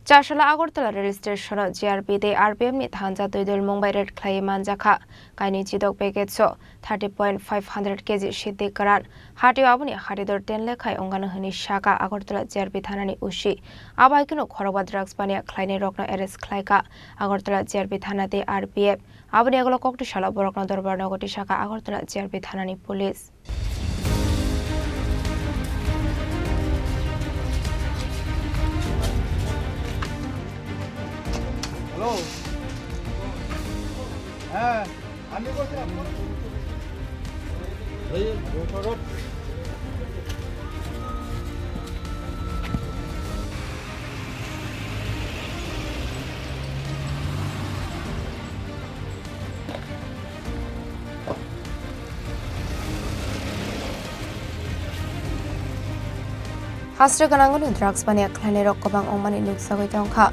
Chashala Agartala rail station GRP de RPF ni Thansa Tuidul Mumbai red Khlaiwi Manjakha kaini chidok packet so 30.500 kg Siddi karan hati abuni haridor 10 lekhai ongana hani shaka Agartala GRP Thana ni ushi abai kino khoroba drugs bania Khlaini rokna arrest Khlaika Agartala GRP Thana de RPF abuni agolo kokti shala borokna dorbar nogoti shaka Agartala GRP Thana ni police Hello. আমি বলছিলাম এই motor Hasra ganangoni drugs bania Khlaini rok kobang ongmani nuksagoi tongkha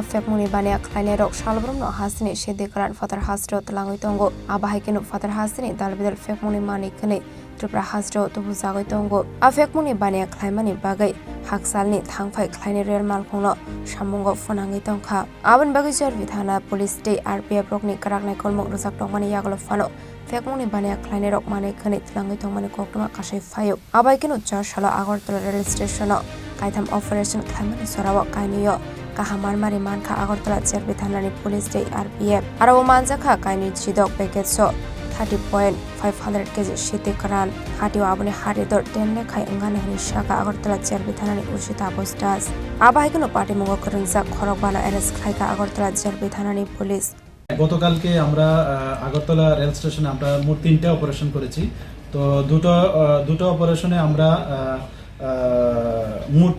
Afek muni bania Khlaini rok shalbrum no hasini Siddi karan fatar hasro tlangoi tongo abahai kinu fatar hasini dalbidal fek muni mani kene Tripura hasro tubu zagoi tongo afek muni bania Khlaimani bagai haksalni thangphai Khlaini rel malkhungno samungo fonangai tongkha abon bagai GRP Thana police day RPF rokni karaknai kolmok rojak tongmani yagolo fano Fekmuni bania Khlaini rok mani kene tlangai tongmani koktoma kasai fayo abai kinu Chashala Agartala rail station kaitham operation Khlaimani sorawa kainiyo kahamar mari Mankha Agartala GRP Thana ni police day RPF arawo manjakha kaini chidok packet so 30.500 kg Siddi karan hati abuni haridor 10 lekhai ongana hani shaka Agartala GRP Thana ni ushita postas abai kinu party mongo korungjak khorok bana arrest khlaika Agartala GRP Thana ni police গতকালকে আমরা Agartala rail স্টেশনে আমরা মোট 3টা operation করেছি তো দুটো অপারেশনে আমরা মোট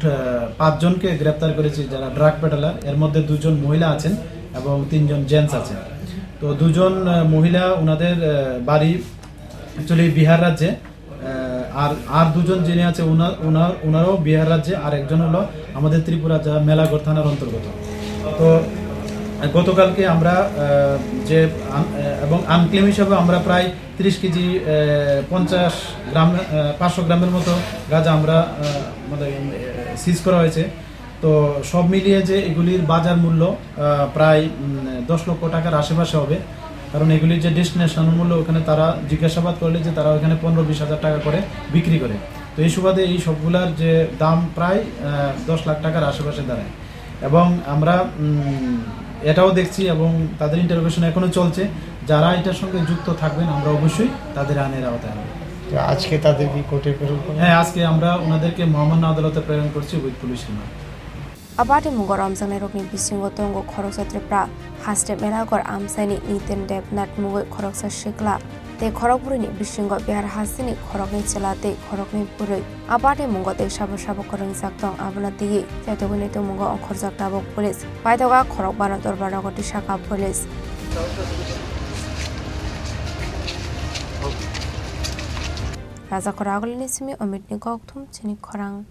5 জনকে গ্রেফতার করেছি যারা ড্রাগ পেডলার এর মধ্যে 2 জন মহিলা আছেন এবং 3 জন জেন্টস আছেন তো 2 জন মহিলা ওনাদের বাড়ি অ্যাকচুয়ালি বিহার রাজ্যে আর 2 জন যিনি আছে ওনারও বিহার রাজ্যে আর একজন হলো আমাদের ত্রিপুরা যা মেলাগড় থানার অন্তর্গত তো গতকালকে আমরা যে এবং আনক্লেম হিসাবে আমরা প্রায় 30 কেজি 50 গ্রাম 500 গ্রামের মতো গাঁজা আমরা মানে সিজ করা হয়েছে তো সব মিলিয়ে যে এগুলির বাজার মূল্য প্রায় 10 লক্ষ টাকার আশেপাশে হবে কারণ এগুলির যে ডেস্টিনেশন মূল্য ওখানে তারা জিজ্ঞাসাবাদ করলে যে তারা ওখানে 15-20 হাজার টাকা করে বিক্রি করে তো এই সুবাদে এই সবগুলার যে দাম প্রায় 10 লাখ টাকার আশেপাশে দাঁড়ায় এবং আমরা এটাও দেখছি এবং তাদের ইন্টারোগেশন এখনো চলছে যারা এটার সঙ্গে যুক্ত থাকবেন আমরা অবশ্যই তাদের আইনের আওতায় আনব তো আজকে তাদের কি কোর্টে প্রেরণ করব হ্যাঁ আজকে আমরা ওনাদেরকে মহামান্য আদালতে প্রেরণ করছি with police remand Abati mungor amjangnai rokni bisingo tongo khoroksa Tripura haste melagor amsaini niten debnat mungoi khoroksa shikla te khorokpurini bisingo bihar hasini khorokni chelate khorokni puroi abati mungo te sabo korongjak tong abona digi tetoguni to mungo onkhorjak tabok police paitoga khorok bana dorbar goti shaka police Raja Khoragolini simi omitni gokthum Chini Khorang